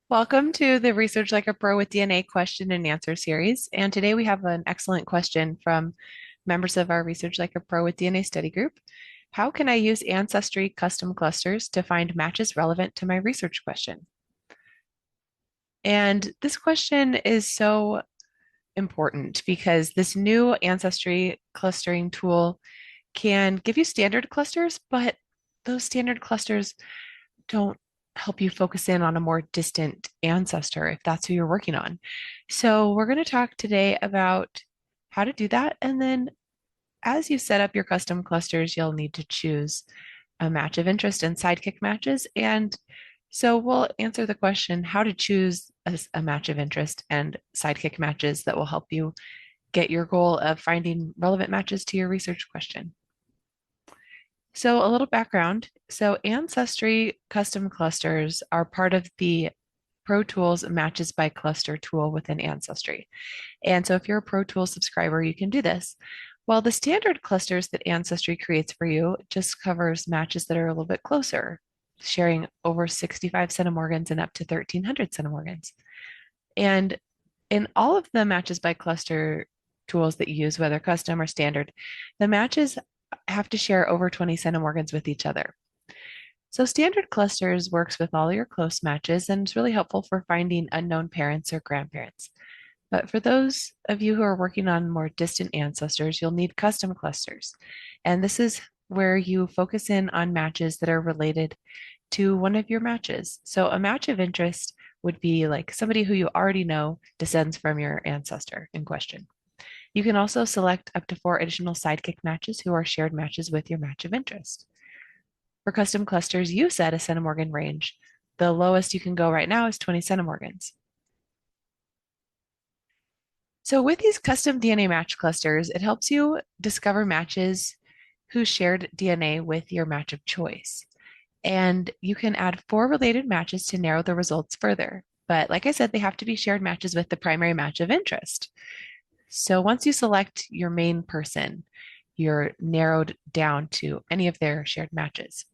Welcome to the Research Like a Pro with DNA question and answer series. And today we have an excellent question from members of our Research Like a Pro with DNA study group. How can I use Ancestry custom clusters to find matches relevant to my research question? And this question is so important because this new Ancestry clustering tool can give you standard clusters, but those standard clusters don't help you focus in on a more distant ancestor if that's who you're working on. So we're going to talk today about how to do that. And then as you set up your custom clusters, you'll need to choose a match of interest and sidekick matches. And so we'll answer the question how to choose a match of interest and sidekick matches that will help you get your goal of finding relevant matches to your research question. So a little background. So Ancestry custom clusters are part of the Pro Tools Matches by Cluster tool within Ancestry. And so if you're a Pro Tools subscriber, you can do this. Well, the standard clusters that Ancestry creates for you just covers matches that are a little bit closer, sharing over 65 centimorgans and up to 1,300 centimorgans. And in all of the matches by cluster tools that you use, whether custom or standard, the matches have to share over 20 centimorgans with each other. So standard clusters works with all your close matches and it's really helpful for finding unknown parents or grandparents. But for those of you who are working on more distant ancestors, you'll need custom clusters. And this is where you focus in on matches that are related to one of your matches. So a match of interest would be like somebody who you already know descends from your ancestor in question. You can also select up to 4 additional sidekick matches who are shared matches with your match of interest. For custom clusters, you set a centimorgan range. The lowest you can go right now is 20 centimorgans. So with these custom DNA match clusters, it helps you discover matches who shared DNA with your match of choice. And you can add 4 related matches to narrow the results further. But like I said, they have to be shared matches with the primary match of interest. So once you select your main person, you're narrowed down to any of their shared matches.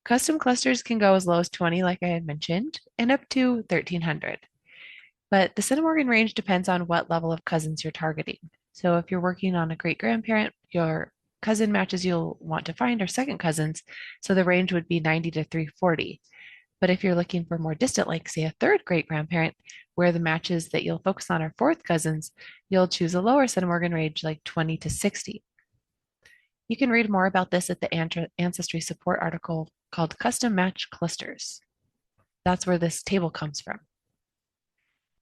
Custom clusters can go as low as 20, like I had mentioned, and up to 1,300. But the centimorgan range depends on what level of cousins you're targeting. So if you're working on a great grandparent, your cousin matches you'll want to find are second cousins, so the range would be 90 to 340. But if you're looking for more distant, like say a third great grandparent, where the matches that you'll focus on are fourth cousins, you'll choose a lower centimorgan range like 20 to 60. You can read more about this at the Ancestry support article called Custom Match Clusters. That's where this table comes from.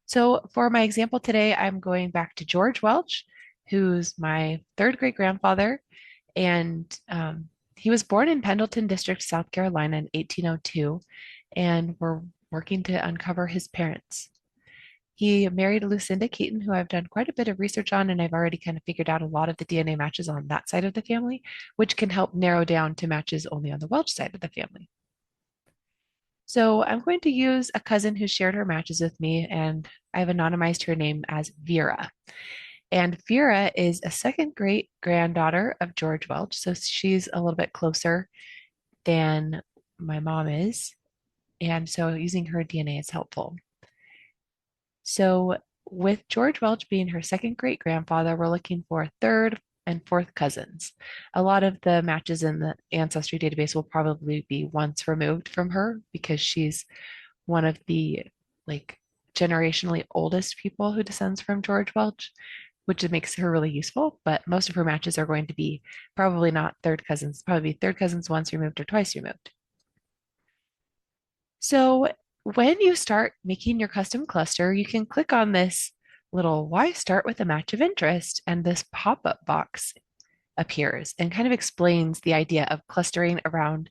So for my example today, I'm going back to George Welch, who's my third great grandfather, and he was born in Pendleton District, South Carolina in 1802, and we're working to uncover his parents. He married Lucinda Keaton, who I've done quite a bit of research on, and I've already kind of figured out a lot of the DNA matches on that side of the family, which can help narrow down to matches only on the Welch side of the family. So I'm going to use a cousin who shared her matches with me, and I've anonymized her name as Vera. And Vera is a second great granddaughter of George Welch, so she's a little bit closer than my mom is. And so using her DNA is helpful. So with George Welch being her second great grandfather, we're looking for third and fourth cousins. A lot of the matches in the Ancestry database will probably be once removed from her because she's one of the like generationally oldest people who descends from George Welch, which makes her really useful. But most of her matches are going to be probably not third cousins, probably third cousins once removed or twice removed. So when you start making your custom cluster, you can click on this little why start with a match of interest, and this pop-up box appears and kind of explains the idea of clustering around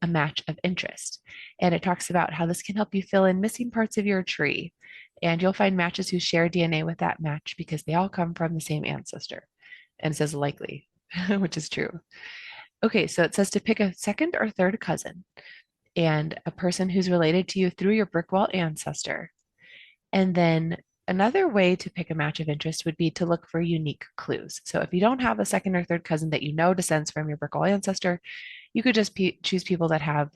a match of interest. And it talks about how this can help you fill in missing parts of your tree. And you'll find matches who share DNA with that match because they all come from the same ancestor. And it says likely, which is true. Okay, so it says to pick a second or third cousin and a person who's related to you through your brick wall ancestor. And then another way to pick a match of interest would be to look for unique clues. So if you don't have a second or third cousin that you know descends from your brick wall ancestor, you could just choose people that have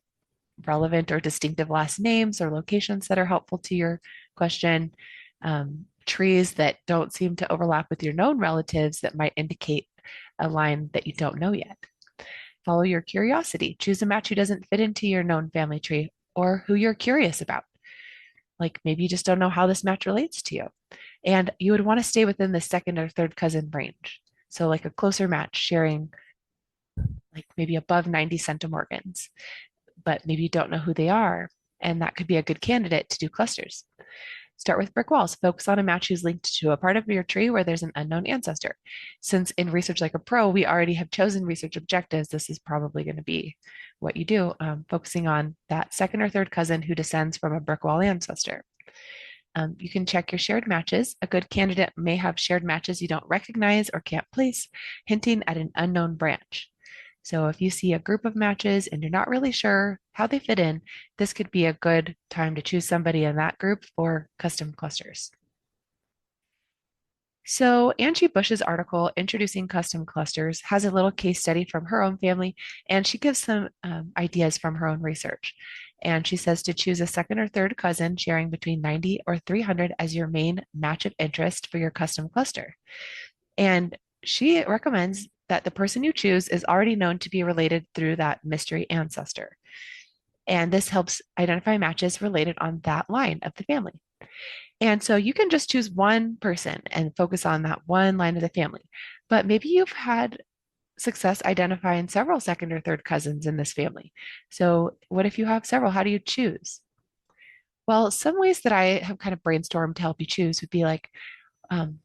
relevant or distinctive last names or locations that are helpful to your question, trees that don't seem to overlap with your known relatives that might indicate a line that you don't know yet. Follow your curiosity. Choose a match who doesn't fit into your known family tree or who you're curious about. Like maybe you just don't know how this match relates to you. And you would want to stay within the second or third cousin range. So, like a closer match, sharing like maybe above 90 centimorgans, but maybe you don't know who they are. And that could be a good candidate to do clusters. Start with brick walls. Focus on a match who's linked to a part of your tree where there's an unknown ancestor. Since in Research Like a Pro, we already have chosen research objectives, this is probably going to be what you do, focusing on that second or third cousin who descends from a brick wall ancestor. You can check your shared matches. A good candidate may have shared matches you don't recognize or can't place, hinting at an unknown branch. So if you see a group of matches and you're not really sure how they fit in, this could be a good time to choose somebody in that group for custom clusters. So Angie Bush's article, Introducing Custom Clusters, has a little case study from her own family, and she gives some ideas from her own research. And she says to choose a second or third cousin sharing between 90 or 300 as your main match of interest for your custom cluster. And she recommends that the person you choose is already known to be related through that mystery ancestor. And this helps identify matches related on that line of the family. And so you can just choose one person and focus on that one line of the family. But maybe you've had success identifying several second or third cousins in this family. So what if you have several? How do you choose? Well, some ways that I have kind of brainstormed to help you choose would be like um,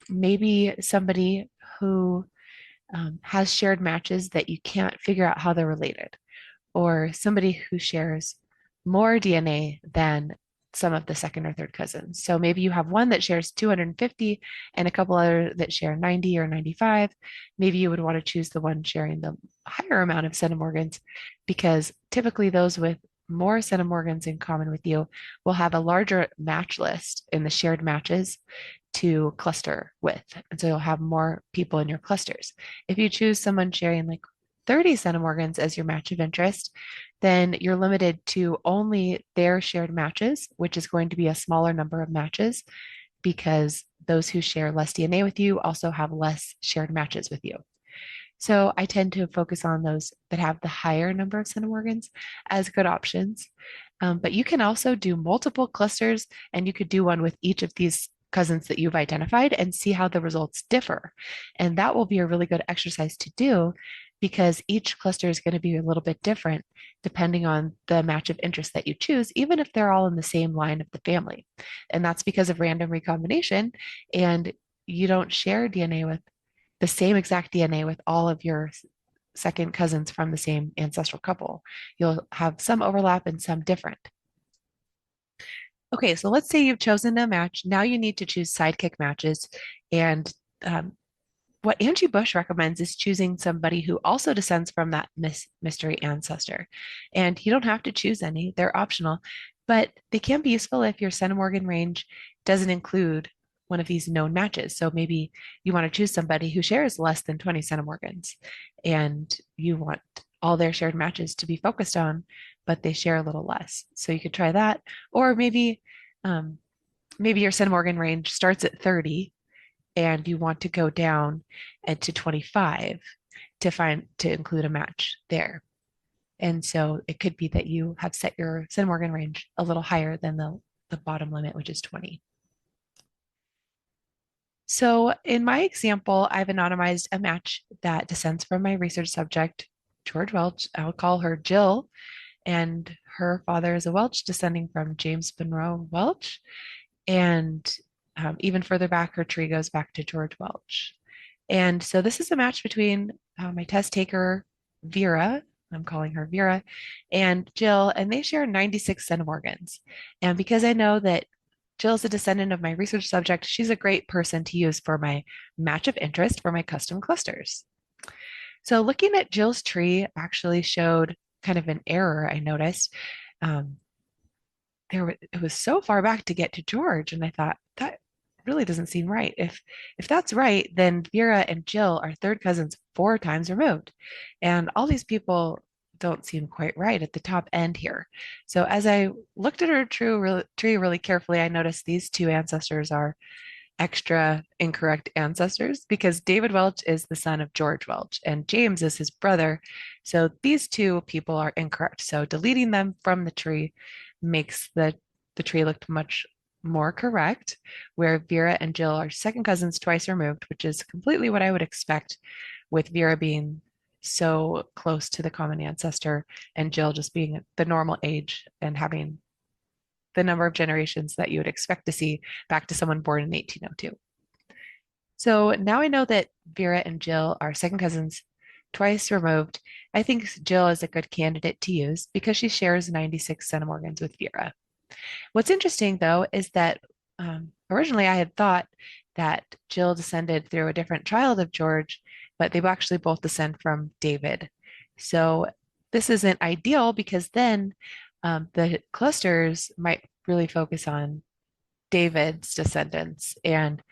maybe somebody who has shared matches that you can't figure out how they're related, or somebody who shares more DNA than some of the second or third cousins. So maybe you have one that shares 250 and a couple other that share 90 or 95. Maybe you would want to choose the one sharing the higher amount of centimorgans because typically those with more centimorgans in common with you will have a larger match list in the shared matches to cluster with. And so you'll have more people in your clusters. If you choose someone sharing like 30 centimorgans as your match of interest, then you're limited to only their shared matches, which is going to be a smaller number of matches because those who share less DNA with you also have less shared matches with you. So I tend to focus on those that have the higher number of centimorgans as good options. But you can also do multiple clusters and you could do one with each of these cousins that you've identified and see how the results differ. And that will be a really good exercise to do because each cluster is going to be a little bit different depending on the match of interest that you choose, even if they're all in the same line of the family. And that's because of random recombination. And you don't share DNA with the same exact DNA with all of your second cousins from the same ancestral couple. You'll have some overlap and some different. Okay, so let's say you've chosen a match. Now you need to choose sidekick matches. And what Angie Bush recommends is choosing somebody who also descends from that mystery ancestor. And you don't have to choose any, they're optional, but they can be useful if your centimorgan range doesn't include one of these known matches. So maybe you want to choose somebody who shares less than 20 centimorgans and you want all their shared matches to be focused on, but they share a little less. So you could try that. Or maybe your centimorgan range starts at 30 and you want to go down to 25 to include a match there. And so it could be that you have set your centimorgan range a little higher than the bottom limit, which is 20. So in my example, I've anonymized a match that descends from my research subject, George Welch. I'll call her Jill, and her father is a Welch descending from James Monroe Welch. And even further back, her tree goes back to George Welch. And so this is a match between my test taker, Vera, I'm calling her Vera, and Jill, and they share 96 centimorgans. And because I know that Jill's a descendant of my research subject, she's a great person to use for my match of interest for my custom clusters. So looking at Jill's tree actually showed kind of an error I noticed. It was so far back to get to George, and I thought that really doesn't seem right. If that's right, then Vera and Jill are third cousins 4 times removed, and all these people don't seem quite right at the top end here. So as I looked at her tree really carefully, I noticed these two ancestors are extra incorrect ancestors because David Welch is the son of George Welch and James is his brother. So these two people are incorrect. So deleting them from the tree makes the tree look much more correct, where Vera and Jill are second cousins twice removed, which is completely what I would expect with Vera being so close to the common ancestor and Jill just being the normal age and having the number of generations that you would expect to see back to someone born in 1802. So now I know that Vera and Jill are second cousins twice removed. I think Jill is a good candidate to use because she shares 96 centimorgans with Vera. What's interesting, though, is that originally I had thought that Jill descended through a different child of George, but they actually both descend from David. So this isn't ideal because then the clusters might really focus on David's descendants and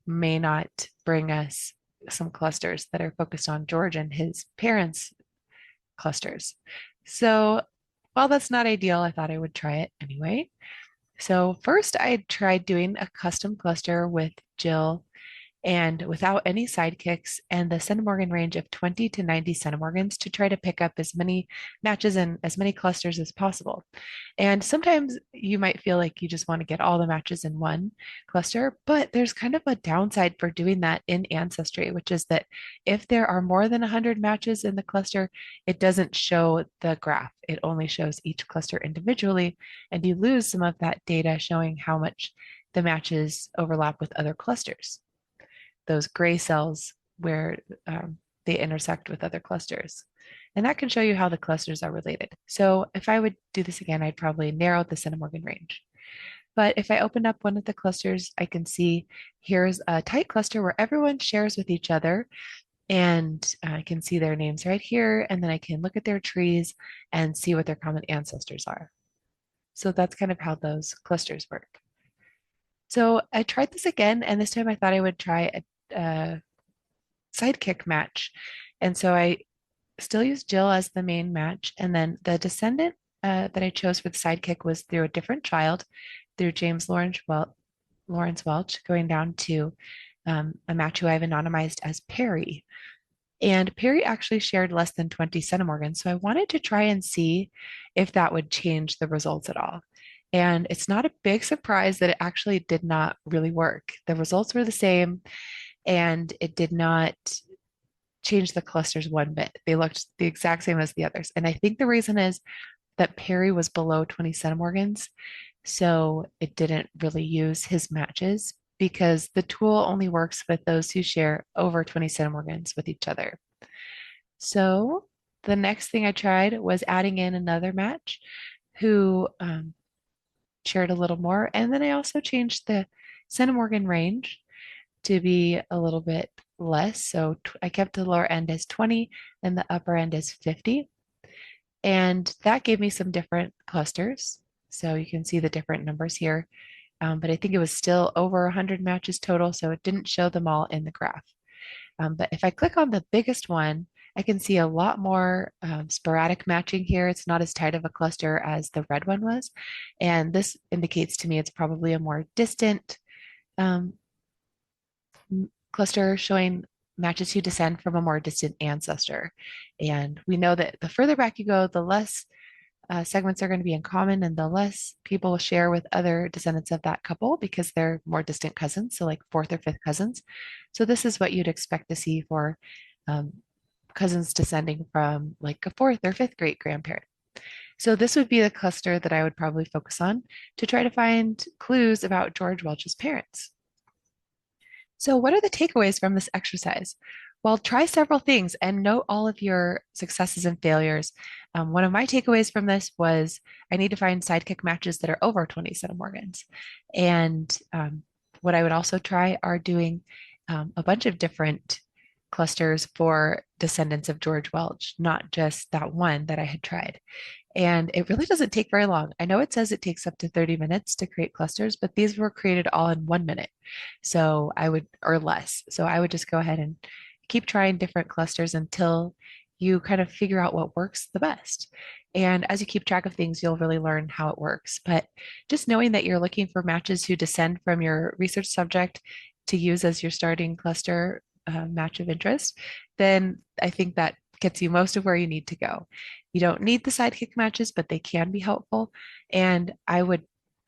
may not bring us some clusters that are focused on George and his parents' clusters. So while that's not ideal, I thought I would try it anyway. So first I tried doing a custom cluster with Jill and without any sidekicks and the centimorgan range of 20 to 90 centimorgans to try to pick up as many matches and as many clusters as possible. And sometimes you might feel like you just want to get all the matches in one cluster, but there's kind of a downside for doing that in Ancestry, which is that if there are more than 100 matches in the cluster, it doesn't show the graph. It only shows each cluster individually, and you lose some of that data showing how much the matches overlap with other clusters, those gray cells where they intersect with other clusters. And that can show you how the clusters are related. So if I would do this again, I'd probably narrow the centimorgan range. But if I open up one of the clusters, I can see here's a tight cluster where everyone shares with each other. And I can see their names right here. And then I can look at their trees and see what their common ancestors are. So that's kind of how those clusters work. So I tried this again, and this time I thought I would try a sidekick match. And so I still used Jill as the main match. And then the descendant that I chose for the sidekick was through a different child, through Lawrence Welch, going down to a match who I've anonymized as Perry. And Perry actually shared less than 20 centimorgans. So I wanted to try and see if that would change the results at all. And it's not a big surprise that it actually did not really work. The results were the same, and it did not change the clusters one bit. They looked the exact same as the others. And I think the reason is that Perry was below 20 centimorgans, so it didn't really use his matches because the tool only works with those who share over 20 centimorgans with each other. So the next thing I tried was adding in another match who shared a little more. And then I also changed the centimorgan range to be a little bit less. So I kept the lower end as 20 and the upper end as 50. And that gave me some different clusters. So you can see the different numbers here. But I think it was still over 100 matches total, so it didn't show them all in the graph. But if I click on the biggest one, I can see a lot more sporadic matching here. It's not as tight of a cluster as the red one was. And this indicates to me it's probably a more distant cluster showing matches who descend from a more distant ancestor. And we know that the further back you go, the less segments are going to be in common and the less people share with other descendants of that couple because they're more distant cousins, so like fourth or fifth cousins. So this is what you'd expect to see for cousins descending from like a fourth or fifth great grandparent. So this would be the cluster that I would probably focus on to try to find clues about George Welch's parents. So what are the takeaways from this exercise? Well, try several things and note all of your successes and failures. One of my takeaways from this was I need to find sidekick matches that are over 20 centimorgans. And what I would also try are doing a bunch of different clusters for descendants of George Welch, not just that one that I had tried. And it really doesn't take very long. I know it says it takes up to 30 minutes to create clusters, but these were created all in 1 minute. So I would, or less. So I would just go ahead and keep trying different clusters until you kind of figure out what works the best. And as you keep track of things, you'll really learn how it works. But just knowing that you're looking for matches who descend from your research subject to use as your starting cluster match of interest, then I think that gets you most of where you need to go. You don't need the sidekick matches, but they can be helpful. And I would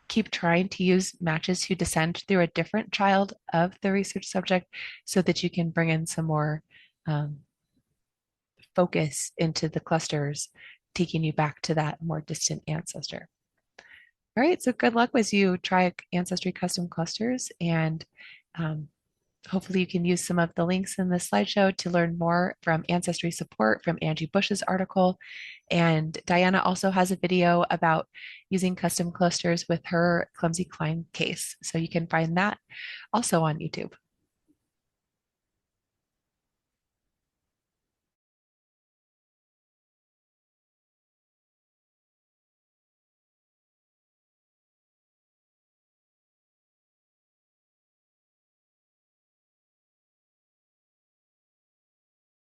keep trying to use matches who descend through a different child of the research subject so that you can bring in some more um, focus into the clusters, taking you back to that more distant ancestor. All right, so good luck as you try Ancestry custom clusters, and um, hopefully you can use some of the links in the slideshow to learn more from Ancestry support from Angie Bush's article. And Diana also has a video about using custom clusters with her clumsy climb case. So you can find that also on YouTube.